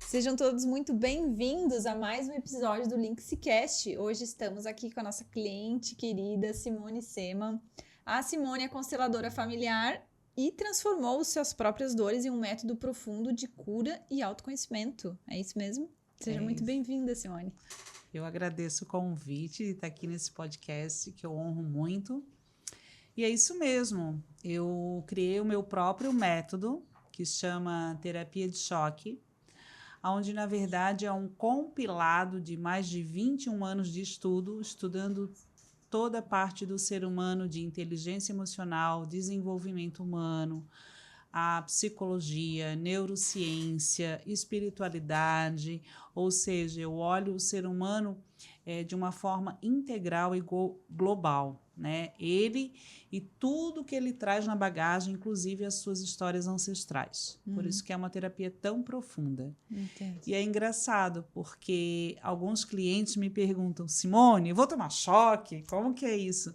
Sejam todos muito bem-vindos a mais um episódio do Linkscast. Hoje estamos aqui com a nossa cliente querida Simone Sema. A Simone é consteladora familiar e transformou suas próprias dores em um método profundo de cura e autoconhecimento. É isso mesmo? Seja muito bem-vinda, Simone. Eu agradeço o convite de estar aqui nesse podcast, que eu honro muito. E é isso mesmo. Eu criei o meu próprio método, que se chama Terapia de Choque, onde, na verdade, é um compilado de mais de 21 anos de estudo, estudando toda a parte do ser humano, de inteligência emocional, desenvolvimento humano, a psicologia, neurociência, espiritualidade, ou seja, eu olho o ser humano de uma forma integral e global, né? Ele e tudo que ele traz na bagagem, inclusive as suas histórias ancestrais. Por isso que é uma terapia tão profunda. Entendo. E é engraçado, porque alguns clientes me perguntam, Simone, eu vou tomar choque? Como que é isso?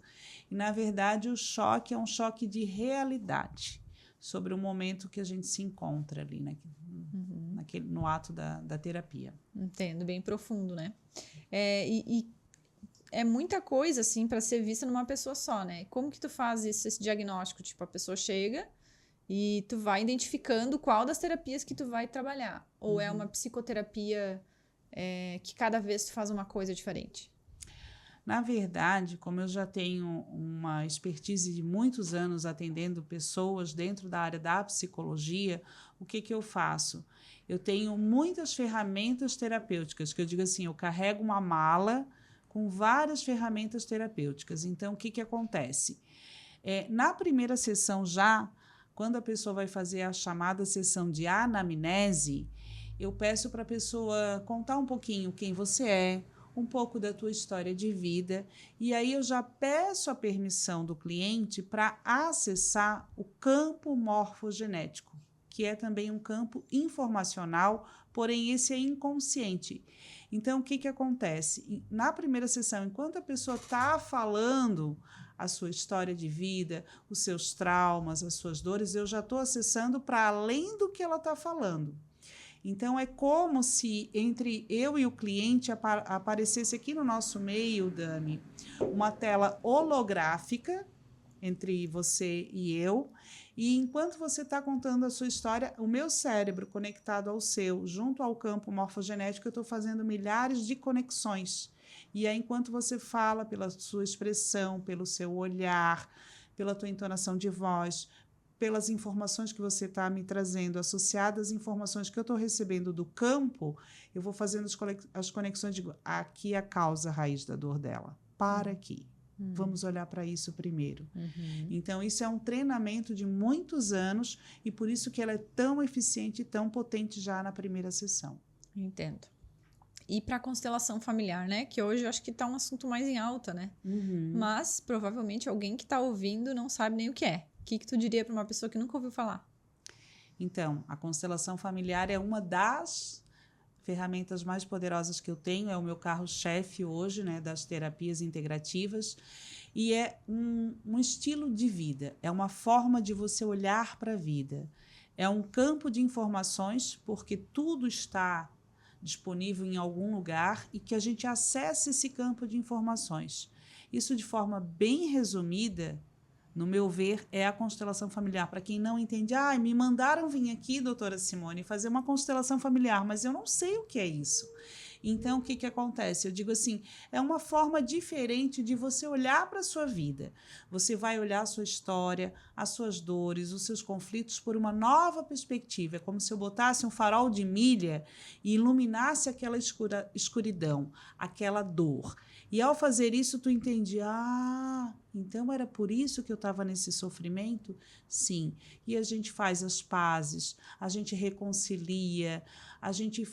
E, na verdade, o choque é um choque de realidade sobre o momento que a gente se encontra ali, né? No ato da terapia. Entendo, bem profundo, né? E é muita coisa, assim, para ser vista numa pessoa só, né? Como que tu faz esse diagnóstico? Tipo, a pessoa chega e tu vai identificando qual das terapias que tu vai trabalhar. Ou é uma psicoterapia que cada vez tu faz uma coisa diferente? Na verdade, como eu já tenho uma expertise de muitos anos atendendo pessoas dentro da área da psicologia, o que eu faço? Eu tenho muitas ferramentas terapêuticas, que eu digo assim, eu carrego uma mala com várias ferramentas terapêuticas. Então, o que acontece? Na primeira sessão já, quando a pessoa vai fazer a chamada sessão de anamnese, eu peço para a pessoa contar um pouquinho quem você é, um pouco da tua história de vida, e aí eu já peço a permissão do cliente para acessar o campo morfogenético, que é também um campo informacional, porém esse é inconsciente. Então, o que acontece? Na primeira sessão, enquanto a pessoa está falando a sua história de vida, os seus traumas, as suas dores, eu já estou acessando para além do que ela está falando. Então, é como se entre eu e o cliente aparecesse aqui no nosso meio, Dani, uma tela holográfica entre você e eu, e enquanto você está contando a sua história, o meu cérebro conectado ao seu, junto ao campo morfogenético, eu estou fazendo milhares de conexões. E aí, enquanto você fala, pela sua expressão, pelo seu olhar, pela tua entonação de voz, pelas informações que você está me trazendo, associadas às informações que eu estou recebendo do campo, eu vou fazendo as conexões, digo, aqui é a causa raiz da dor dela. Para aqui. Vamos olhar para isso primeiro. Então, isso é um treinamento de muitos anos e por isso que ela é tão eficiente e tão potente já na primeira sessão. Entendo. E para a constelação familiar, né? Que hoje eu acho que está um assunto mais em alta, né? Mas provavelmente alguém que está ouvindo não sabe nem o que é. O que tu diria para uma pessoa que nunca ouviu falar? Então, a constelação familiar é uma das ferramentas mais poderosas que eu tenho, é o meu carro-chefe hoje, né, das terapias integrativas, e é um estilo de vida, é uma forma de você olhar para a vida, é um campo de informações, porque tudo está disponível em algum lugar e que a gente acesse esse campo de informações. Isso de forma bem resumida, no meu ver, é a constelação familiar. Para quem não entende, me mandaram vir aqui, doutora Simone, fazer uma constelação familiar, mas eu não sei o que é isso. Então, o que acontece? Eu digo assim, é uma forma diferente de você olhar para a sua vida. Você vai olhar a sua história, as suas dores, os seus conflitos por uma nova perspectiva. É como se eu botasse um farol de milha e iluminasse aquela escuridão, aquela dor. E ao fazer isso, tu entende, então era por isso que eu estava nesse sofrimento? Sim. E a gente faz as pazes, a gente reconcilia, a gente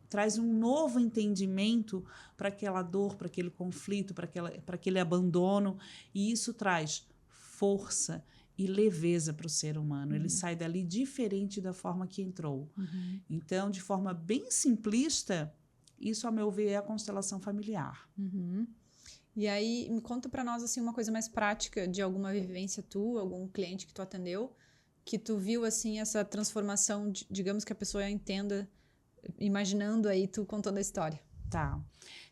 traz um novo entendimento para aquela dor, para aquele conflito, para aquele abandono. E isso traz força e leveza para o ser humano. Ele sai dali diferente da forma que entrou. Então, de forma bem simplista, isso, a meu ver, é a constelação familiar. E aí, me conta para nós assim uma coisa mais prática de alguma vivência tua, algum cliente que tu atendeu, que tu viu assim essa transformação, digamos que a pessoa entenda imaginando aí tu contando a história. Tá.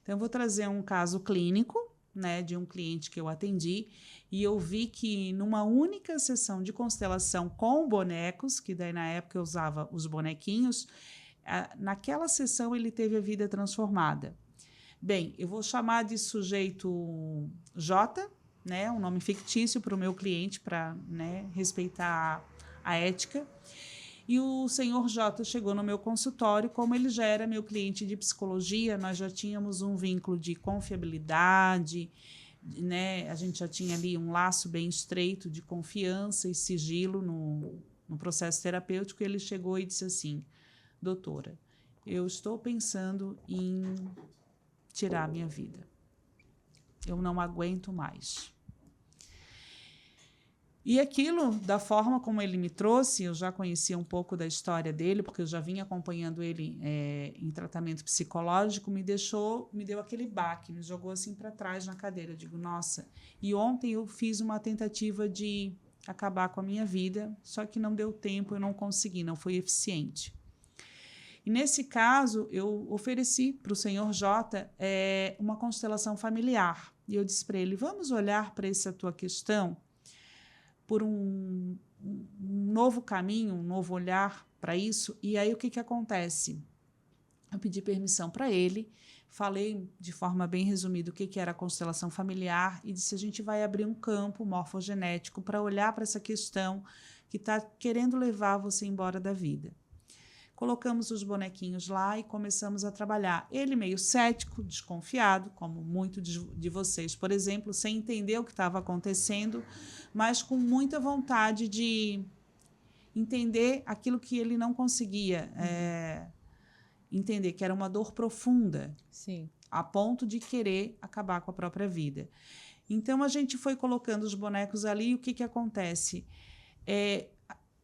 Então, eu vou trazer um caso clínico, né, de um cliente que eu atendi, e eu vi que numa única sessão de constelação com bonecos, que daí na época eu usava os bonequinhos, naquela sessão ele teve a vida transformada. Bem, eu vou chamar de sujeito J, né, um nome fictício para o meu cliente, para, né, respeitar a ética. E o senhor J chegou no meu consultório, como ele já era meu cliente de psicologia, nós já tínhamos um vínculo de confiabilidade, né? A gente já tinha ali um laço bem estreito de confiança e sigilo no processo terapêutico. E ele chegou e disse assim: doutora, eu estou pensando em tirar a minha vida. Eu não aguento mais. E aquilo, da forma como ele me trouxe, eu já conhecia um pouco da história dele, porque eu já vinha acompanhando ele em tratamento psicológico, me deu aquele baque, me jogou assim para trás na cadeira. Eu digo, nossa, e ontem eu fiz uma tentativa de acabar com a minha vida, só que não deu tempo, eu não consegui, não foi eficiente. E nesse caso, eu ofereci para o senhor J uma constelação familiar. E eu disse para ele, vamos olhar para essa tua questão por um novo caminho, um novo olhar para isso. E aí o que acontece? Eu pedi permissão para ele, falei de forma bem resumida o que era a constelação familiar e disse: a gente vai abrir um campo morfogenético para olhar para essa questão que está querendo levar você embora da vida. Colocamos os bonequinhos lá e começamos a trabalhar. Ele meio cético, desconfiado, como muito de vocês, por exemplo, sem entender o que estava acontecendo, mas com muita vontade de entender aquilo que ele não conseguia entender, que era uma dor profunda. Sim. A ponto de querer acabar com a própria vida. Então, a gente foi colocando os bonecos ali e o que acontece?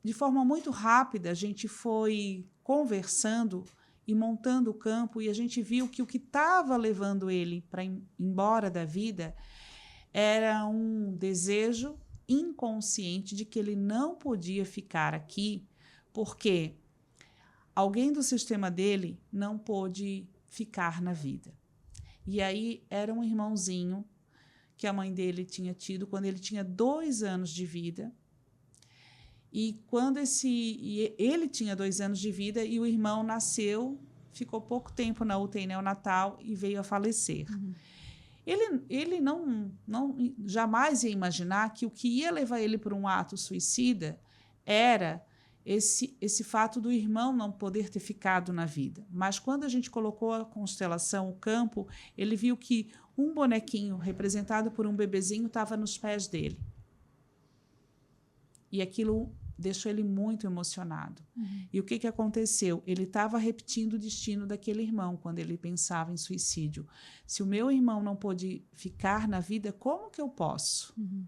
De forma muito rápida, a gente foi conversando e montando o campo e a gente viu que o que estava levando ele para ir embora da vida era um desejo inconsciente de que ele não podia ficar aqui porque alguém do sistema dele não pôde ficar na vida. E aí era um irmãozinho que a mãe dele tinha tido quando ele tinha 2 anos de vida. E quando ele tinha 2 anos de vida e o irmão nasceu, ficou pouco tempo na UTI neonatal e veio a falecer. Uhum. Ele não jamais ia imaginar que o que ia levar ele para um ato suicida era esse fato do irmão não poder ter ficado na vida. Mas quando a gente colocou a constelação, o campo, ele viu que um bonequinho representado por um bebezinho estava nos pés dele. E aquilo deixou ele muito emocionado. Uhum. E o que aconteceu? Ele estava repetindo o destino daquele irmão quando ele pensava em suicídio. Se o meu irmão não pôde ficar na vida, como que eu posso? Uhum.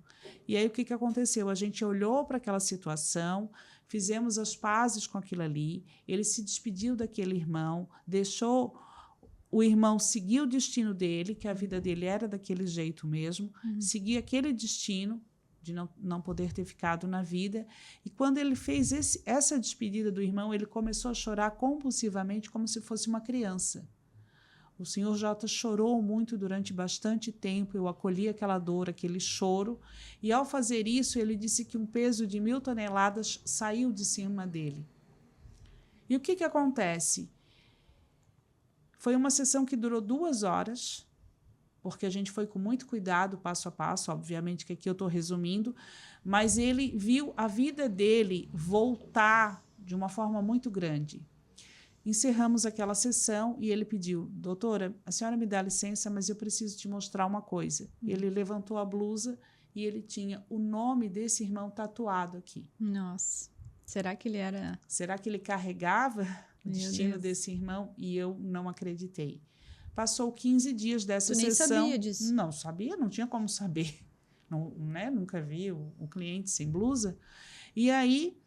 E aí o que aconteceu? A gente olhou para aquela situação, fizemos as pazes com aquilo ali, ele se despediu daquele irmão, deixou o irmão seguir o destino dele, que a vida dele era daquele jeito mesmo, seguir aquele destino, de não poder ter ficado na vida. E quando ele fez essa despedida do irmão, ele começou a chorar compulsivamente, como se fosse uma criança. O senhor J chorou muito durante bastante tempo, eu acolhi aquela dor, aquele choro, e ao fazer isso, ele disse que um peso de 1.000 toneladas saiu de cima dele. E o que acontece? Foi uma sessão que durou 2 horas, porque a gente foi com muito cuidado, passo a passo, obviamente que aqui eu estou resumindo, mas ele viu a vida dele voltar de uma forma muito grande. Encerramos aquela sessão e ele pediu: doutora, a senhora me dá licença, mas eu preciso te mostrar uma coisa. Ele levantou a blusa e ele tinha o nome desse irmão tatuado aqui. Nossa, será que ele era... Será que ele carregava o destino desse irmão? E eu não acreditei. Passou 15 dias dessa sessão. Tu nem sabia disso? Não sabia, não tinha como saber. Não, né? Nunca vi o cliente sem blusa. E aí,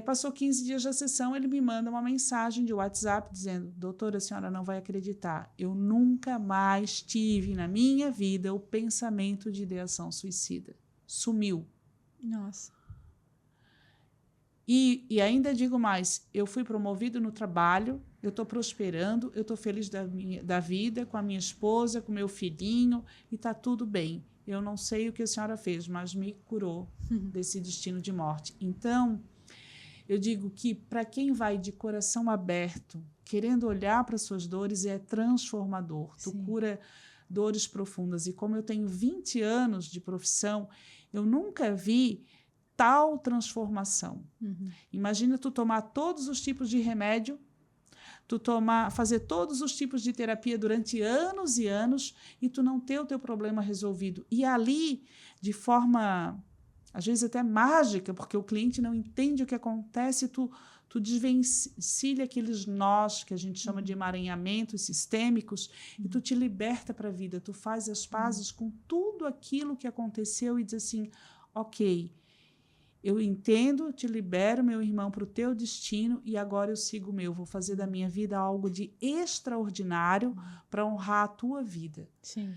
passou 15 dias da sessão, ele me manda uma mensagem de WhatsApp dizendo: doutora, a senhora não vai acreditar, eu nunca mais tive na minha vida o pensamento de ideação suicida. Sumiu. Nossa. E ainda digo mais, eu fui promovido no trabalho, eu estou prosperando, eu estou feliz da vida, com a minha esposa, com meu filhinho, e está tudo bem. Eu não sei o que a senhora fez, mas me curou desse destino de morte. Então, eu digo que para quem vai de coração aberto, querendo olhar para suas dores, é transformador. Tu cura dores profundas. E como eu tenho 20 anos de profissão, eu nunca vi tal transformação. Imagina tu tomar todos os tipos de remédio, fazer todos os tipos de terapia durante anos e anos e tu não ter o teu problema resolvido. E ali, de forma, às vezes até mágica, porque o cliente não entende o que acontece, tu desvencilha aqueles nós que a gente chama de emaranhamentos sistêmicos e tu te liberta para a vida, tu faz as pazes com tudo aquilo que aconteceu e diz assim, ok, eu entendo, te libero, meu irmão, para o teu destino e agora eu sigo o meu. Vou fazer da minha vida algo de extraordinário para honrar a tua vida. Sim.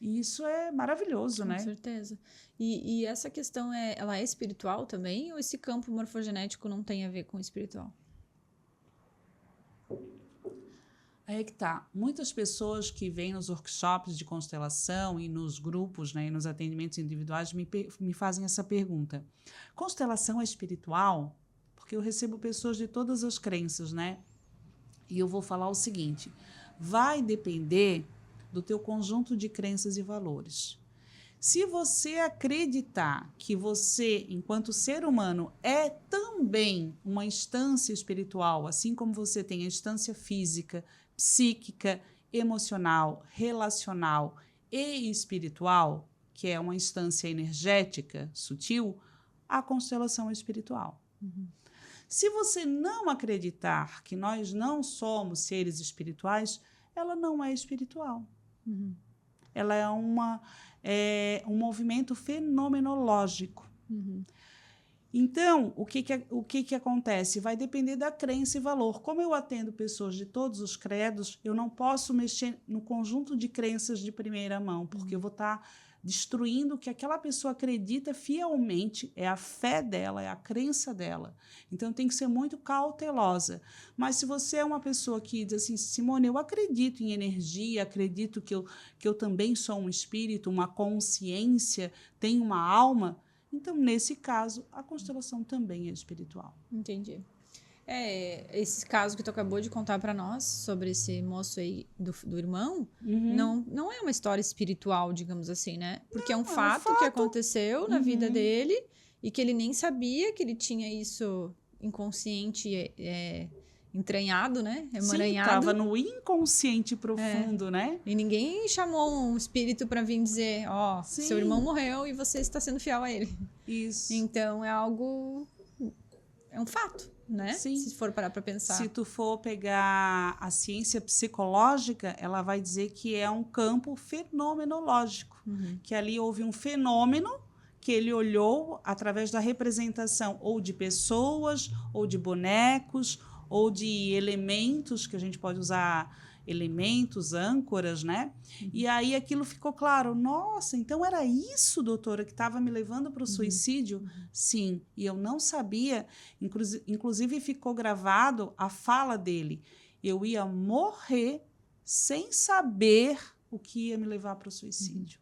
E isso é maravilhoso, né? Com certeza. E essa questão, ela é espiritual também? Ou esse campo morfogenético não tem a ver com o espiritual? Aí é que tá. Muitas pessoas que vêm nos workshops de constelação e nos grupos, né, e nos atendimentos individuais me fazem essa pergunta. Constelação é espiritual? Porque eu recebo pessoas de todas as crenças, né? E eu vou falar o seguinte, vai depender do teu conjunto de crenças e valores. Se você acreditar que você, enquanto ser humano, é também uma instância espiritual, assim como você tem a instância física, psíquica, emocional, relacional e espiritual, que é uma instância energética, sutil, a constelação é espiritual. Se você não acreditar que nós não somos seres espirituais, ela não é espiritual. Ela é um movimento fenomenológico. Então, o que acontece? Vai depender da crença e valor. Como eu atendo pessoas de todos os credos, eu não posso mexer no conjunto de crenças de primeira mão, porque eu vou estar destruindo o que aquela pessoa acredita fielmente, é a fé dela, é a crença dela. Então, tem que ser muito cautelosa. Mas se você é uma pessoa que diz assim, Simone, eu acredito em energia, acredito que eu também sou um espírito, uma consciência, tenho uma alma, então, nesse caso, a constelação também é espiritual. Entendi. Esse caso que tu acabou de contar para nós, sobre esse moço aí do irmão, não é uma história espiritual, digamos assim, né? Porque é um fato que aconteceu na vida dele e que ele nem sabia que ele tinha isso inconsciente entranhado, né? Emaranhado. Sim, estava no inconsciente profundo, né? E ninguém chamou um espírito para vir dizer, seu irmão morreu e você está sendo fiel a ele. Isso. Então, é um fato, né? Sim. Se for parar para pensar. Se tu for pegar a ciência psicológica, ela vai dizer que é um campo fenomenológico, que ali houve um fenômeno que ele olhou através da representação ou de pessoas, ou de bonecos, ou de elementos, que a gente pode usar elementos, âncoras, né? E aí aquilo ficou claro. Nossa, então era isso, doutora, que estava me levando para o suicídio? Sim, e eu não sabia. Inclusive ficou gravado a fala dele. Eu ia morrer sem saber o que ia me levar para o suicídio.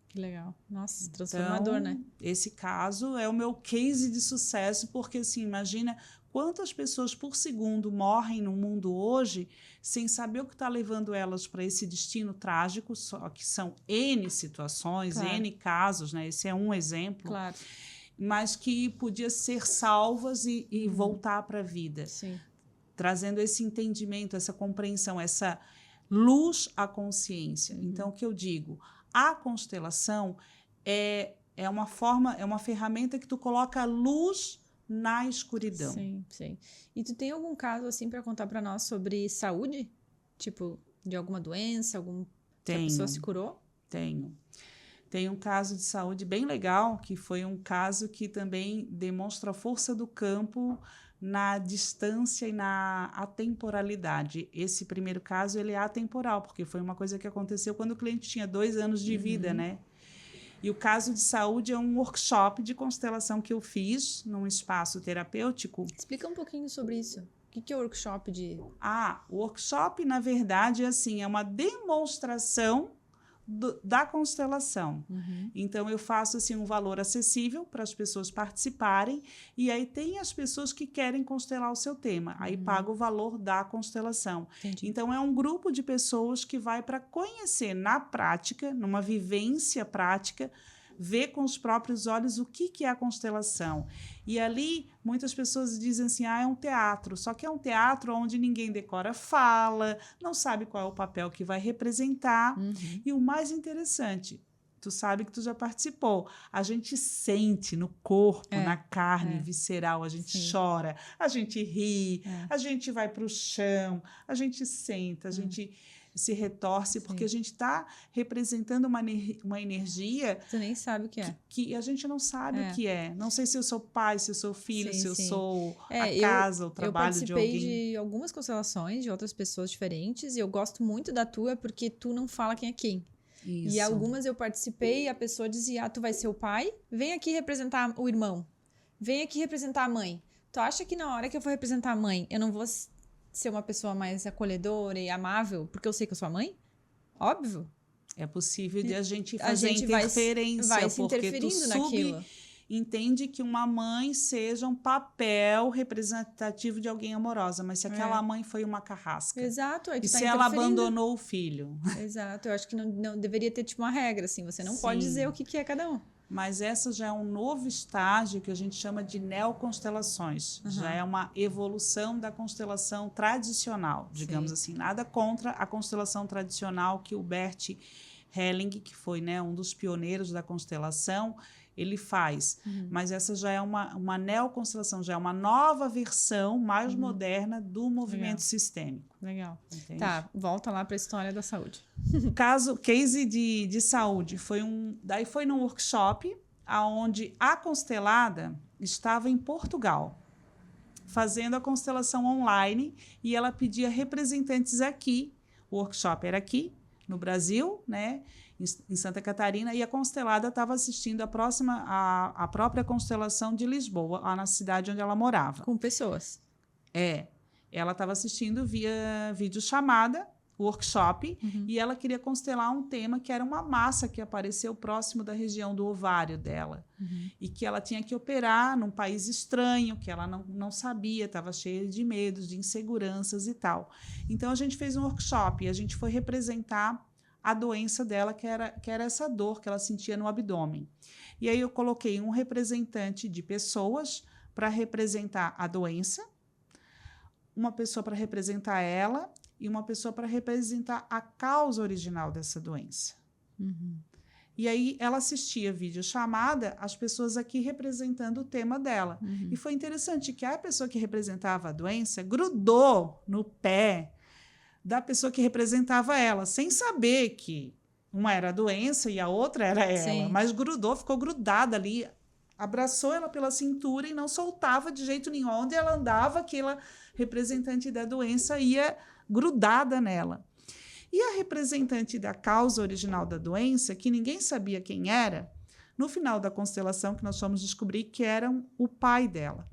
Que legal. Nossa, transformador, então, né? Esse caso é o meu case de sucesso, porque assim, imagina quantas pessoas por segundo morrem no mundo hoje sem saber o que está levando elas para esse destino trágico, só que são N situações, claro. N casos, né? Esse é um exemplo. Claro. Mas que podia ser salvas e voltar para a vida. Sim. Trazendo esse entendimento, essa compreensão, essa luz à consciência. Então, o que eu digo? A constelação é uma ferramenta que tu coloca a luz na escuridão. Sim, sim. E tu tem algum caso assim para contar para nós sobre saúde? Tipo, de alguma doença, que a pessoa se curou? Tenho. Tem um caso de saúde bem legal, que foi um caso que também demonstra a força do campo na distância e na atemporalidade. Esse primeiro caso, ele é atemporal, porque foi uma coisa que aconteceu quando o cliente tinha 2 anos de vida, né? E o caso de saúde é um workshop de constelação que eu fiz num espaço terapêutico. Explica um pouquinho sobre isso. O que é o workshop de... O workshop, na verdade, assim, é uma demonstração da constelação. Então, eu faço assim, um valor acessível para as pessoas participarem, e aí tem as pessoas que querem constelar o seu tema, aí paga o valor da constelação. Entendi. Então, é um grupo de pessoas que vai para conhecer na prática, numa vivência prática, ver com os próprios olhos o que é a constelação. E ali, muitas pessoas dizem assim, é um teatro. Só que é um teatro onde ninguém decora fala, não sabe qual é o papel que vai representar. E o mais interessante, tu sabe que tu já participou, a gente sente no corpo, na carne visceral, a gente chora, a gente ri, a gente vai para o chão, a gente senta, a gente... se retorce, porque a gente está representando uma energia... Você nem sabe o que é. Que a gente não sabe o que é. Não sei se eu sou pai, se eu sou filho, se eu sou a casa, o trabalho de alguém. Eu participei de algumas constelações de outras pessoas diferentes e eu gosto muito da tua porque tu não fala quem é quem. Isso. E algumas eu participei e a pessoa dizia, tu vai ser o pai, vem aqui representar o irmão, vem aqui representar a mãe. Tu acha que na hora que eu for representar a mãe, eu não vou... ser uma pessoa mais acolhedora e amável, porque eu sei que eu sou a mãe? Óbvio. É possível de a gente fazer interferência, vai se porque interferindo naquilo. Entende que uma mãe seja um papel representativo de alguém amorosa, mas se aquela mãe foi uma carrasca. Exato. Aí tu e tá se ela abandonou o filho. Exato. Eu acho que não deveria ter tipo uma regra, assim. Você não pode dizer o que é cada um. Mas essa já é um novo estágio que a gente chama de neoconstelações. Já é uma evolução da constelação tradicional, digamos assim. Nada contra a constelação tradicional que o Bert Helling, que foi, né, um dos pioneiros da constelação, ele faz. Mas essa já é uma neoconstelação, já é uma nova versão mais moderna do movimento sistêmico. Legal. Entende? Tá, volta lá para a história da saúde. Case de saúde. Daí foi num workshop onde a constelada estava em Portugal, fazendo a constelação online, e ela pedia representantes aqui. O workshop era aqui, no Brasil, né? Em Santa Catarina, e a constelada estava assistindo a própria constelação de Lisboa, lá na cidade onde ela morava. Com pessoas. Ela estava assistindo via videochamada, workshop, e ela queria constelar um tema que era uma massa que apareceu próximo da região do ovário dela, e que ela tinha que operar num país estranho, que ela não sabia, estava cheia de medos, de inseguranças e tal. Então, a gente fez um workshop e a gente foi representar a doença dela, que era essa dor que ela sentia no abdômen. E aí eu coloquei um representante de pessoas para representar a doença, uma pessoa para representar ela e uma pessoa para representar a causa original dessa doença. E aí ela assistia videochamada, as pessoas aqui representando o tema dela. E foi interessante que a pessoa que representava a doença grudou no pé da pessoa que representava ela, sem saber que uma era a doença e a outra era ela. Mas grudou, ficou grudada ali, abraçou ela pela cintura e não soltava de jeito nenhum. Onde ela andava, aquela representante da doença ia grudada nela. E a representante da causa original da doença, que ninguém sabia quem era, no final da constelação que nós fomos descobrir que era o pai dela.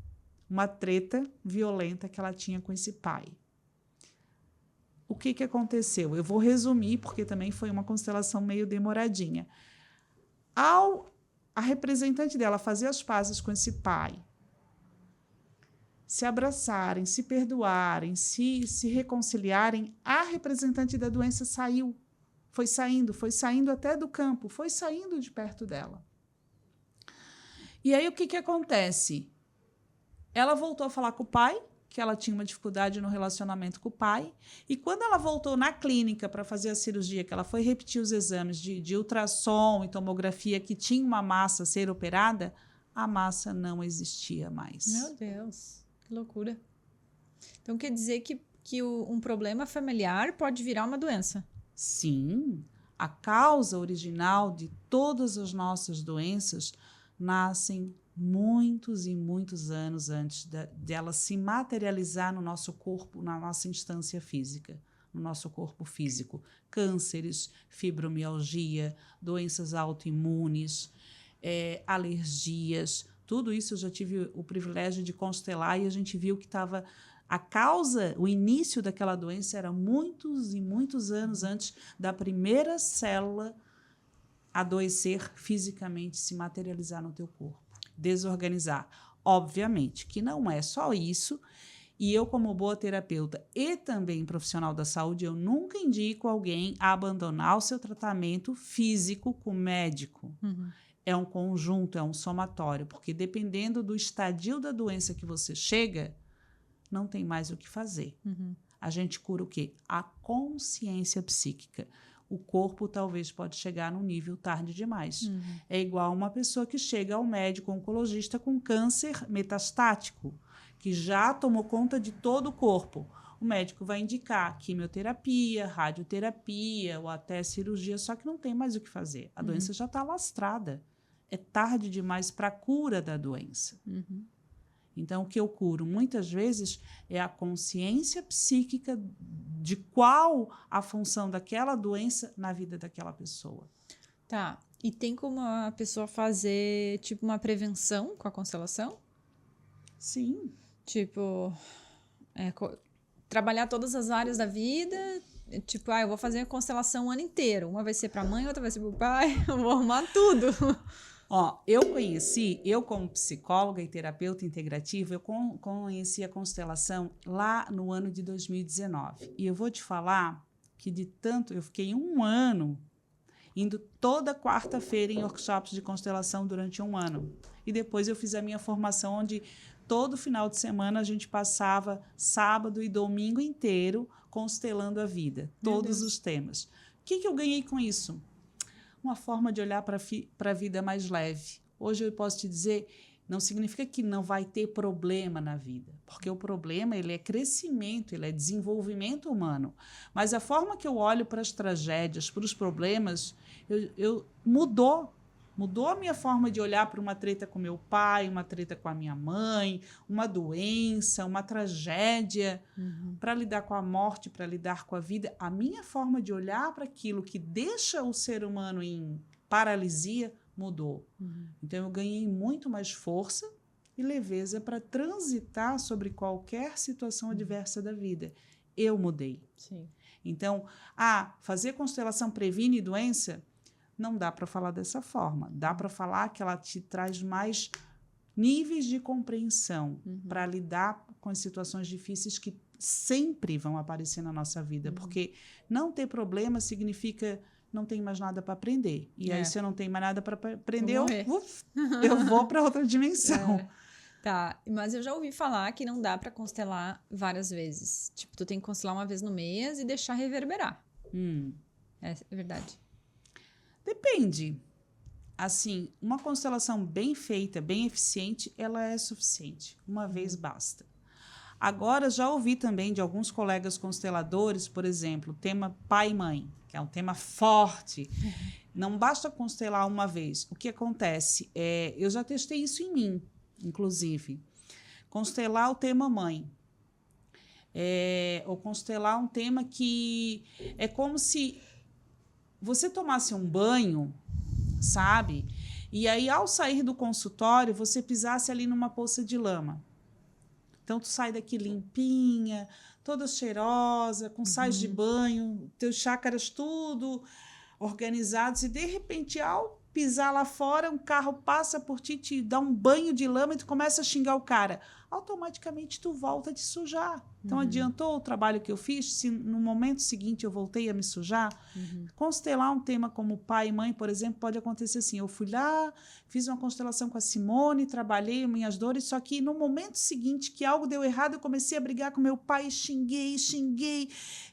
Uma treta violenta que ela tinha com esse pai. O que aconteceu? Eu vou resumir, porque também foi uma constelação meio demoradinha. A representante dela fazer as pazes com esse pai, se abraçarem, se perdoarem, se reconciliarem, a representante da doença saiu. Foi saindo até do campo, foi saindo de perto dela. E aí o que acontece? Ela voltou a falar com o pai, que ela tinha uma dificuldade no relacionamento com o pai, e quando ela voltou na clínica para fazer a cirurgia, que ela foi repetir os exames de ultrassom e tomografia, que tinha uma massa a ser operada, a massa não existia mais. Meu Deus, que loucura. Então quer dizer que um problema familiar pode virar uma doença? Sim. A causa original de todas as nossas doenças nascem muitos e muitos anos antes dela se materializar no nosso corpo, na nossa instância física. no nosso corpo físico. Cânceres, fibromialgia, doenças autoimunes, alergias, tudo isso eu já tive o privilégio de constelar e a gente viu que estava... A causa, o início daquela doença era muitos e muitos anos antes da primeira célula adoecer fisicamente, se materializar no teu corpo, desorganizar. Obviamente que não é só isso, e eu, como boa terapeuta e também profissional da saúde, eu nunca indico alguém a abandonar o seu tratamento físico com o médico. É um conjunto, é um somatório, porque dependendo do estadio da doença que você chega, não tem mais o que fazer. A gente cura o quê? A consciência psíquica. O corpo talvez pode chegar num nível tarde demais. É igual uma pessoa que chega ao médico oncologista com câncer metastático, que já tomou conta de todo o corpo. O médico vai indicar quimioterapia, radioterapia ou até cirurgia, só que não tem mais o que fazer. A doença já está alastrada. É tarde demais para a cura da doença. Então, o que eu curo muitas vezes é a consciência psíquica de qual a função daquela doença na vida daquela pessoa. Tá. E tem como a pessoa fazer, tipo, uma prevenção com a constelação? Sim. Tipo, trabalhar todas as áreas da vida. Tipo, eu vou fazer a constelação o ano inteiro. Uma vai ser para a mãe, outra vai ser para o pai. Eu vou arrumar tudo. Eu como psicóloga e terapeuta integrativa, eu conheci a constelação lá no ano de 2019. E eu vou te falar que eu fiquei 1 ano indo toda quarta-feira em workshops de constelação durante 1 ano. E depois eu fiz a minha formação, onde todo final de semana a gente passava sábado e domingo inteiro constelando a vida, todos os temas. O que eu ganhei com isso? Uma forma de olhar para a vida mais leve. Hoje eu posso te dizer, não significa que não vai ter problema na vida, porque o problema ele é crescimento, ele é desenvolvimento humano. Mas a forma que eu olho para as tragédias, para os problemas, mudou a minha forma de olhar para uma treta com meu pai, uma treta com a minha mãe, uma doença, uma tragédia, para lidar com a morte, para lidar com a vida. A minha forma de olhar para aquilo que deixa o ser humano em paralisia mudou. Então, eu ganhei muito mais força e leveza para transitar sobre qualquer situação adversa da vida. Eu mudei. Sim. Então, fazer constelação previne doença? Não dá para falar dessa forma. Dá para falar que ela te traz mais níveis de compreensão para lidar com as situações difíceis que sempre vão aparecer na nossa vida. Porque não ter problema significa não tem mais nada para aprender. E aí, se eu não tenho mais nada para aprender, eu vou para outra dimensão. Tá, mas eu já ouvi falar que não dá para constelar várias vezes. Tipo, tu tem que constelar uma vez no mês e deixar reverberar. É verdade. Depende. Assim, uma constelação bem feita, bem eficiente, ela é suficiente. Uma vez basta. Agora, já ouvi também de alguns colegas consteladores, por exemplo, o tema pai e mãe, que é um tema forte. Não basta constelar uma vez. O que acontece? Eu já testei isso em mim, inclusive. Constelar o tema mãe. Ou constelar um tema que é como se você tomasse um banho, sabe? E aí, ao sair do consultório, você pisasse ali numa poça de lama. Então, tu sai daqui limpinha, toda cheirosa, com sais de banho, teus chácaras tudo organizados. E, de repente, ao pisar lá fora, um carro passa por ti, te dá um banho de lama e tu começa a xingar o cara. Automaticamente, tu volta a te sujar. Então, adiantou o trabalho que eu fiz? Se no momento seguinte eu voltei a me sujar? Constelar um tema como pai e mãe, por exemplo, pode acontecer assim. Eu fui lá, fiz uma constelação com a Simone, trabalhei minhas dores, só que no momento seguinte que algo deu errado, eu comecei a brigar com meu pai, xinguei,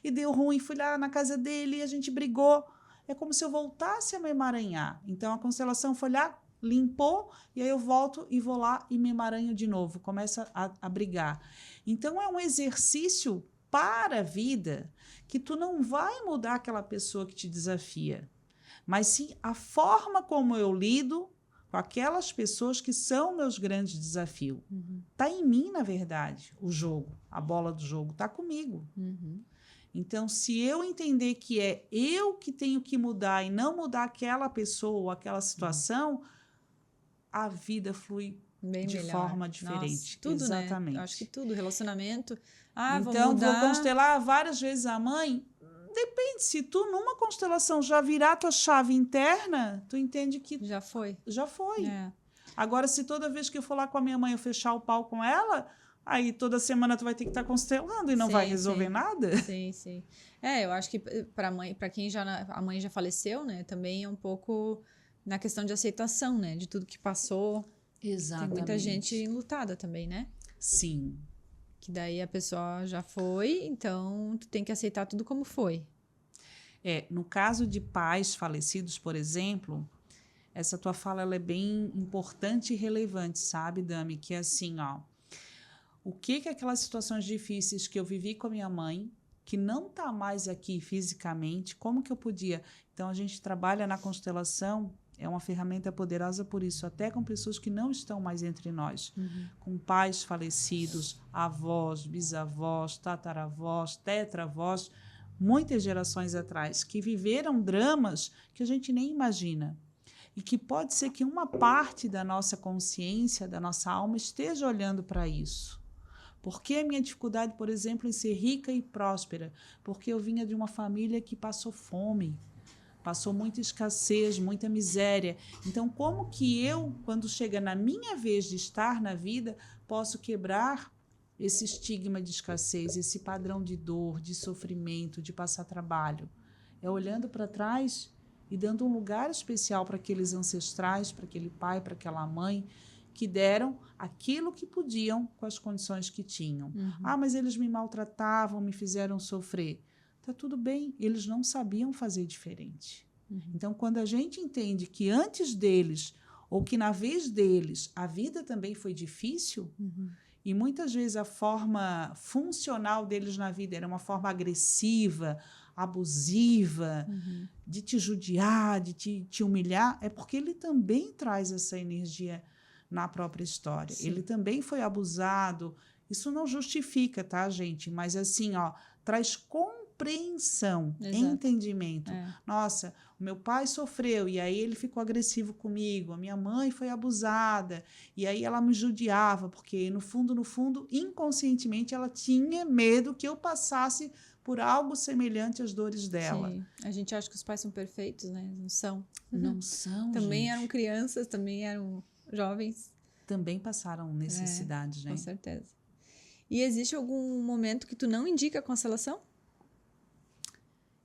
e deu ruim. Fui lá na casa dele e a gente brigou. É como se eu voltasse a me emaranhar. Então, a constelação foi lá, limpou, e aí eu volto e vou lá e me emaranho de novo. Começa a brigar. Então, é um exercício para a vida que tu não vai mudar aquela pessoa que te desafia, mas sim a forma como eu lido com aquelas pessoas que são meus grandes desafios. Está em mim, na verdade, o jogo, a bola do jogo está comigo. Então, se eu entender que é eu que tenho que mudar e não mudar aquela pessoa ou aquela situação, a vida flui Bem de melhor. forma Nossa, diferente. tudo, né? Eu acho que Exatamente. tudo, relacionamento. Ah, vou Então, vou mudar. constelar várias vezes a mãe. Depende, se tu numa constelação já virar tua chave interna, tu entende que Já foi. já foi. É. Agora, se toda vez que eu for lá com a minha mãe eu fechar o pau com ela, aí toda semana tu vai ter que estar constelando e não vai resolver nada. Sim, sim. É, eu acho que para mãe, para quem a mãe já faleceu, né, também é um pouco na questão de aceitação, né, de tudo que passou. Tem muita gente Exatamente. enlutada também, né? Sim. Que daí a pessoa já foi, então tu tem que aceitar tudo como foi. No caso de pais falecidos, por exemplo, essa tua fala ela é bem importante e relevante, sabe, Dami? Que é assim, ó. O que aquelas situações difíceis que eu vivi com a minha mãe, que não está mais aqui fisicamente, como que eu podia? Então, a gente trabalha na constelação, é uma ferramenta poderosa por isso, até com pessoas que não estão mais entre nós, com pais falecidos, avós, bisavós, tataravós, tetravós, muitas gerações atrás, que viveram dramas que a gente nem imagina. E que pode ser que uma parte da nossa consciência, da nossa alma, esteja olhando para isso. Por que a minha dificuldade, por exemplo, em ser rica e próspera? Porque eu vinha de uma família que passou fome, passou muita escassez, muita miséria. Então, como que eu, quando chega na minha vez de estar na vida, posso quebrar esse estigma de escassez, esse padrão de dor, de sofrimento, de passar trabalho? É olhando para trás e dando um lugar especial para aqueles ancestrais, para aquele pai, para aquela mãe, que deram aquilo que podiam com as condições que tinham. Ah, mas eles me maltratavam, me fizeram sofrer. Tá tudo bem, eles não sabiam fazer diferente. Então, quando a gente entende que antes deles, ou que na vez deles, a vida também foi difícil, e muitas vezes a forma funcional deles na vida era uma forma agressiva, abusiva, de te judiar, de te humilhar, é porque ele também traz essa energia na própria história. Sim. Ele também foi abusado. Isso não justifica, tá, gente? Mas assim, ó, traz compreensão, entendimento. Nossa, o meu pai sofreu e aí ele ficou agressivo comigo. A minha mãe foi abusada e aí ela me judiava porque no fundo, inconscientemente ela tinha medo que eu passasse por algo semelhante às dores dela. Sim. A gente acha que os pais são perfeitos, né? Não são. Não são, também gente. eram crianças, também eram jovens. Também passaram necessidades, né? Com certeza. E existe algum momento que tu não indica a constelação?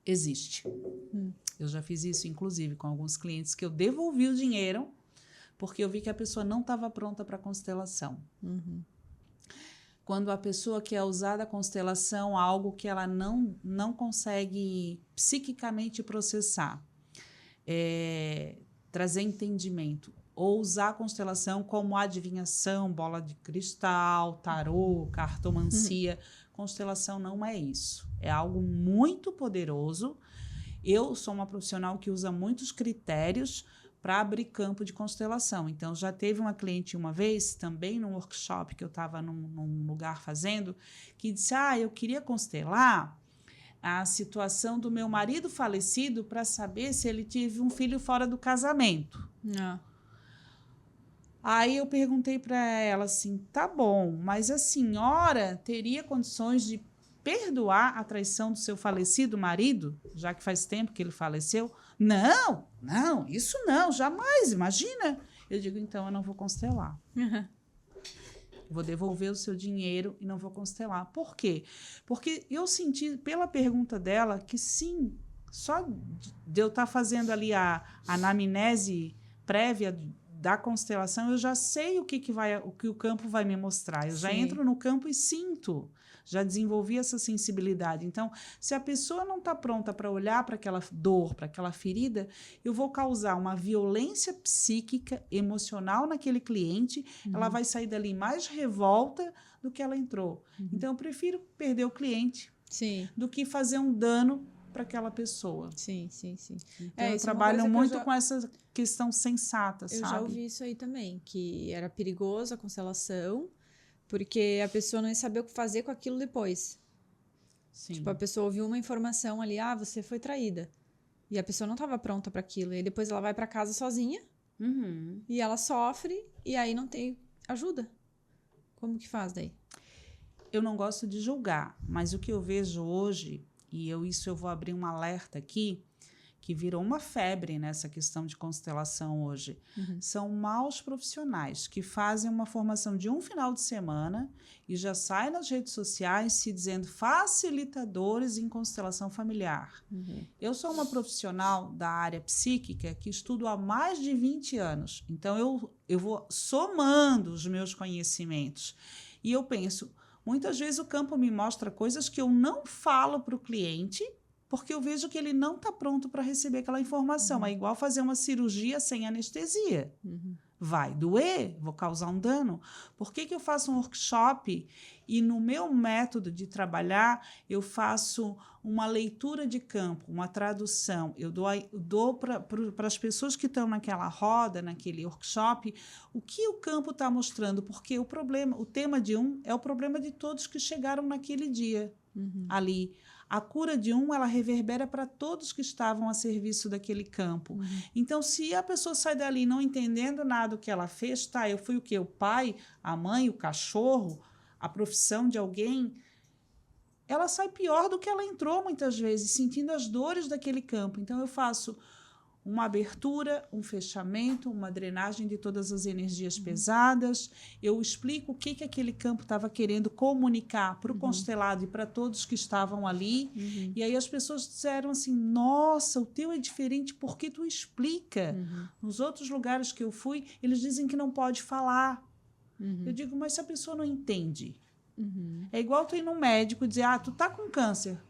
Existe. Eu já fiz isso, inclusive, com alguns clientes que eu devolvi o dinheiro porque eu vi que a pessoa não estava pronta para a constelação. Quando a pessoa quer usar da constelação algo que ela não consegue psiquicamente processar, trazer entendimento, ou usar a constelação como adivinhação, bola de cristal, tarô, cartomancia. Constelação não é isso. É algo muito poderoso. Eu sou uma profissional que usa muitos critérios para abrir campo de constelação. Então, já teve uma cliente uma vez, também num workshop que eu estava num lugar fazendo, que disse, eu queria constelar a situação do meu marido falecido para saber se ele teve um filho fora do casamento. Aí eu perguntei para ela assim, tá bom, mas a senhora teria condições de perdoar a traição do seu falecido marido, já que faz tempo que ele faleceu? Não, isso não, jamais, imagina. Eu digo, então eu não vou constelar. Vou devolver o seu dinheiro e não vou constelar. Por quê? Porque eu senti, pela pergunta dela, que sim, só de eu estar fazendo ali a anamnese prévia da constelação, eu já sei o que o campo vai me mostrar. Eu já entro no campo e sinto. Já desenvolvi essa sensibilidade. Então, se a pessoa não está pronta para olhar para aquela dor, para aquela ferida, eu vou causar uma violência psíquica, emocional naquele cliente. Ela vai sair dali mais revolta do que ela entrou. Então, eu prefiro perder o cliente do que fazer um dano para aquela pessoa. Sim. Então, eu trabalho muito com essa questão sensata, sabe? Eu já ouvi isso aí também, que era perigoso a constelação, porque a pessoa não ia saber o que fazer com aquilo depois. Sim. Tipo, a pessoa ouviu uma informação ali, você foi traída. E a pessoa não estava pronta para aquilo. E aí depois ela vai para casa sozinha e ela sofre e aí não tem ajuda. Como que faz daí? Eu não gosto de julgar, mas o que eu vejo hoje, e isso eu vou abrir um alerta aqui, que virou uma febre nessa questão de constelação hoje, são maus profissionais que fazem uma formação de um final de semana e já saem nas redes sociais se dizendo facilitadores em constelação familiar. Eu sou uma profissional da área psíquica que estudo há mais de 20 anos, então eu vou somando os meus conhecimentos e eu penso, muitas vezes o campo me mostra coisas que eu não falo para o cliente porque eu vejo que ele não está pronto para receber aquela informação. É igual fazer uma cirurgia sem anestesia. Vai doer, vou causar um dano. Por que eu faço um workshop e no meu método de trabalhar eu faço uma leitura de campo, uma tradução? Eu dou para as pessoas que estão naquela roda, naquele workshop, o que o campo está mostrando, porque o tema de um é o problema de todos que chegaram naquele dia ali. A cura de um, ela reverbera para todos que estavam a serviço daquele campo. Então, se a pessoa sai dali não entendendo nada do que ela fez, eu fui o quê? O pai, a mãe, o cachorro, a profissão de alguém, ela sai pior do que ela entrou muitas vezes, sentindo as dores daquele campo. Então, eu faço uma abertura, um fechamento, uma drenagem de todas as energias pesadas. Eu explico o que aquele campo estava querendo comunicar para o constelado e para todos que estavam ali. E aí as pessoas disseram assim, nossa, o teu é diferente, por que tu explica? Nos outros lugares que eu fui, eles dizem que não pode falar. Eu digo, mas se a pessoa não entende? É igual tu ir num médico e dizer, tu tá com câncer.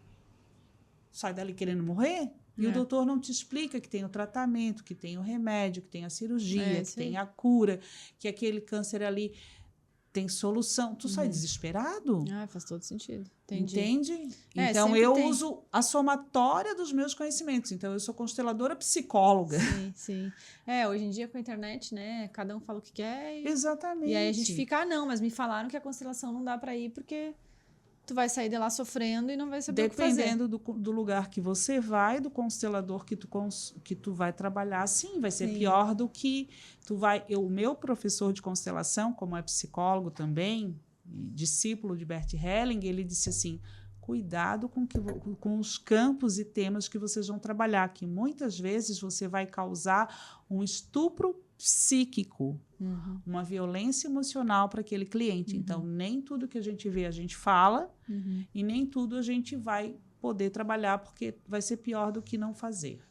Sai dali querendo morrer? E o doutor não te explica que tem o tratamento, que tem o remédio, que tem a cirurgia, que tem a cura, que aquele câncer ali tem solução. Tu sai desesperado? Faz todo sentido. Entendi. Entende? Então, eu uso a somatória dos meus conhecimentos. Então, eu sou consteladora psicóloga. Sim. Hoje em dia, com a internet, né? Cada um fala o que quer. Exatamente. E aí a gente fica, não, mas me falaram que a constelação não dá para ir porque tu vai sair de lá sofrendo e não vai saber o que fazer. Dependendo do lugar que você vai, do constelador que tu vai trabalhar, sim, vai ser pior do que tu vai... O meu professor de constelação, como é psicólogo também, discípulo de Bert Helling, ele disse assim, cuidado com os campos e temas que vocês vão trabalhar, que muitas vezes você vai causar um estupro psíquico, uma violência emocional para aquele cliente. Então, nem tudo que a gente vê a gente fala e nem tudo a gente vai poder trabalhar, porque vai ser pior do que não fazer.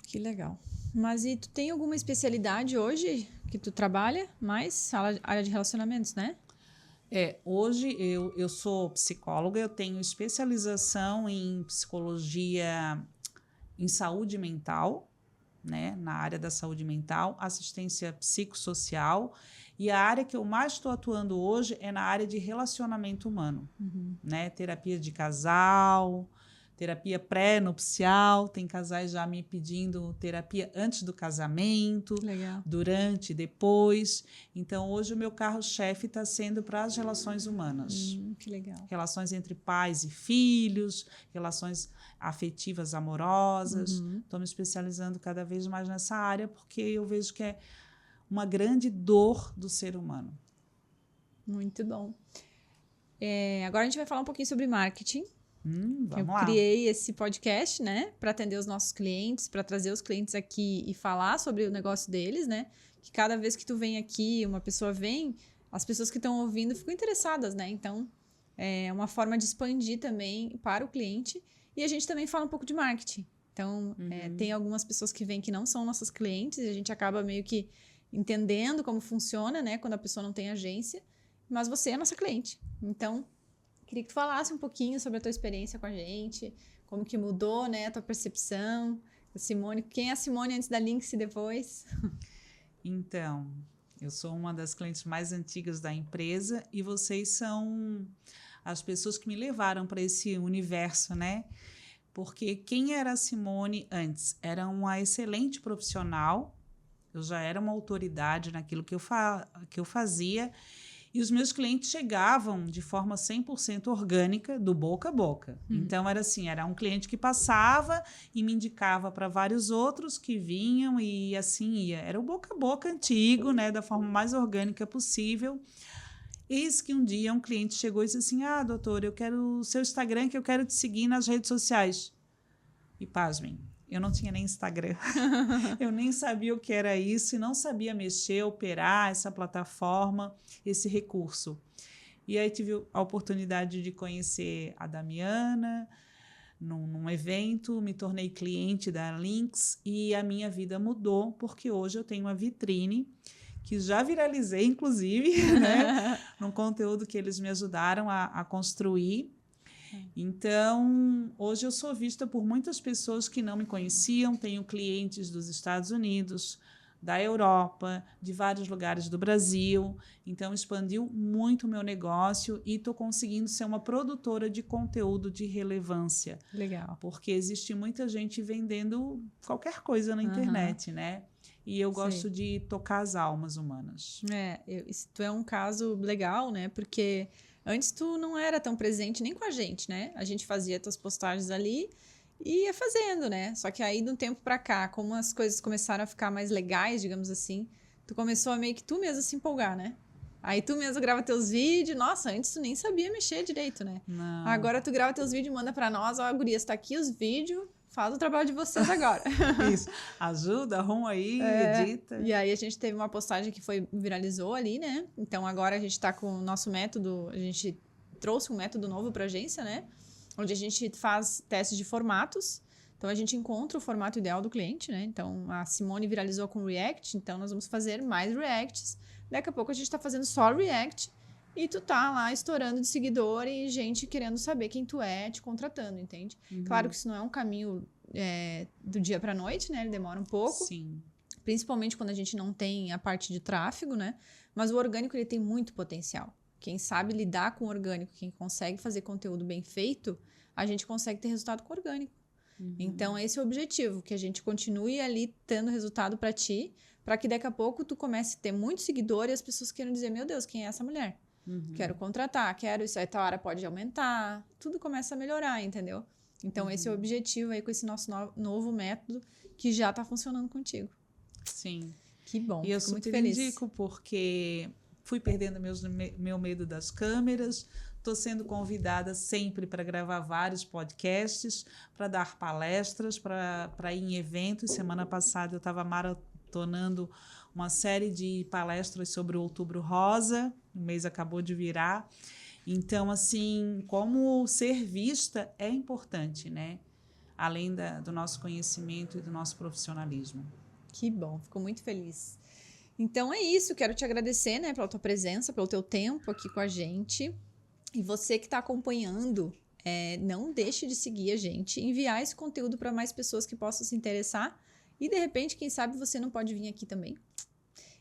Que legal. Mas e tu tem alguma especialidade hoje que tu trabalha mais? Área de relacionamentos, né? Hoje eu sou psicóloga, eu tenho especialização em psicologia em saúde mental, né, na área da saúde mental, assistência psicossocial, e a área que eu mais estou atuando hoje é na área de relacionamento humano, né, terapia de casal, terapia pré-nupcial, tem casais já me pedindo terapia antes do casamento, legal, durante, depois. Então, hoje o meu carro-chefe está sendo para as relações humanas. Que legal. Relações entre pais e filhos, relações afetivas amorosas. Estou me especializando cada vez mais nessa área porque eu vejo que é uma grande dor do ser humano. Muito bom. Agora a gente vai falar um pouquinho sobre marketing. Vamos lá. Eu criei esse podcast, né, para atender os nossos clientes, para trazer os clientes aqui e falar sobre o negócio deles, né? Que cada vez que tu vem aqui, uma pessoa vem, as pessoas que estão ouvindo ficam interessadas, né? Então, é uma forma de expandir também para o cliente. E a gente também fala um pouco de marketing. Então, tem algumas pessoas que vêm que não são nossas clientes e a gente acaba meio que entendendo como funciona, né? Quando a pessoa não tem agência. Mas você é nossa cliente. Então, queria que tu falasse um pouquinho sobre a tua experiência com a gente, como que mudou, né, a tua percepção. A Simone, quem é a Simone antes da Lynx e depois? Então, eu sou uma das clientes mais antigas da empresa e vocês são as pessoas que me levaram para esse universo, né? Porque quem era a Simone antes? Era uma excelente profissional, eu já era uma autoridade naquilo que eu fazia E os meus clientes chegavam de forma 100% orgânica, do boca a boca. Então, era assim, era um cliente que passava e me indicava para vários outros que vinham e assim ia. Era o boca a boca antigo, né, da forma mais orgânica possível. Eis que um dia um cliente chegou e disse assim, doutor, eu quero o seu Instagram, que eu quero te seguir nas redes sociais. E pasmem, eu não tinha nem Instagram. Eu nem sabia o que era isso e não sabia mexer, operar essa plataforma, esse recurso. E aí tive a oportunidade de conhecer a Damiana num evento, me tornei cliente da Lynx e a minha vida mudou, porque hoje eu tenho uma vitrine que já viralizei, inclusive, né, num conteúdo que eles me ajudaram a construir. Então, hoje eu sou vista por muitas pessoas que não me conheciam. Tenho clientes dos Estados Unidos, da Europa, de vários lugares do Brasil. Então, expandiu muito o meu negócio e estou conseguindo ser uma produtora de conteúdo de relevância. Legal. Porque existe muita gente vendendo qualquer coisa na internet, né? E eu gosto de tocar as almas humanas. Isso é um caso legal, né? Porque antes tu não era tão presente nem com a gente, né? A gente fazia tuas postagens ali e ia fazendo, né? Só que aí, de um tempo pra cá, como as coisas começaram a ficar mais legais, digamos assim, tu começou a meio que tu mesmo se empolgar, né? Aí tu mesmo grava teus vídeos. Nossa, antes tu nem sabia mexer direito, né? Não. Agora tu grava teus vídeos e manda pra nós. Ó, gurias, tá aqui os vídeos. Faz o trabalho de vocês agora. Isso. Ajuda, arruma aí, edita. E aí a gente teve uma postagem que viralizou ali, né? Então agora a gente tá com o nosso método, a gente trouxe um método novo pra agência, né? Onde a gente faz testes de formatos. Então a gente encontra o formato ideal do cliente, né? Então a Simone viralizou com React, então nós vamos fazer mais Reacts. Daqui a pouco a gente tá fazendo só React. E tu tá lá estourando de seguidor e gente querendo saber quem tu é, te contratando, entende? Claro que isso não é um caminho do dia pra noite, né? Ele demora um pouco. Sim. Principalmente quando a gente não tem a parte de tráfego, né? Mas o orgânico, ele tem muito potencial. Quem sabe lidar com o orgânico, quem consegue fazer conteúdo bem feito, a gente consegue ter resultado com o orgânico. Então, esse é o objetivo, que a gente continue ali tendo resultado pra ti, pra que daqui a pouco tu comece a ter muito seguidor e as pessoas queiram dizer, meu Deus, quem é essa mulher? Quero contratar, quero isso aí, tal hora pode aumentar, tudo começa a melhorar, entendeu? Então, esse é o objetivo aí com esse nosso novo método que já tá funcionando contigo. Sim. Que bom, e eu fico muito super feliz. indico porque fui perdendo meu medo das câmeras, estou sendo convidada sempre para gravar vários podcasts, para dar palestras, para ir em eventos. Semana passada eu estava maratonando uma série de palestras sobre o Outubro Rosa, o mês acabou de virar. Então, assim, como ser vista é importante, né? Além do nosso conhecimento e do nosso profissionalismo. Que bom, fico muito feliz. Então é isso, quero te agradecer, né, pela tua presença, pelo teu tempo aqui com a gente. E você que está acompanhando, não deixe de seguir a gente, enviar esse conteúdo para mais pessoas que possam se interessar. E de repente, quem sabe você não pode vir aqui também.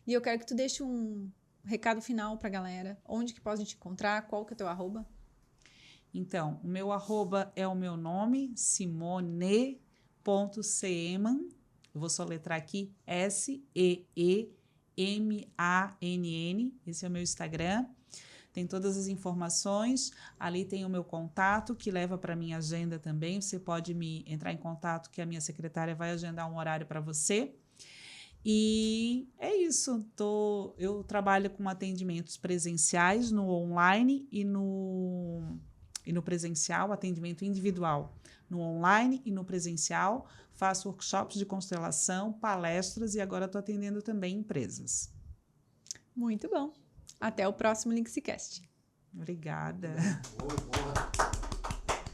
E eu quero que tu deixe um recado final para a galera. Onde que pode te encontrar? Qual que é o teu @? Então, o meu @ é o meu nome, simone.seeman. Eu vou soletrar aqui, SEEMANN. Esse é o meu Instagram. Tem todas as informações. Ali tem o meu contato, que leva para a minha agenda também. Você pode entrar em contato, que a minha secretária vai agendar um horário para você. E é isso. Eu trabalho com atendimentos presenciais no online e no presencial, atendimento individual no online e no presencial. Faço workshops de constelação, palestras e agora estou atendendo também empresas. Muito bom. Até o próximo Linkscast. Obrigada. Boa.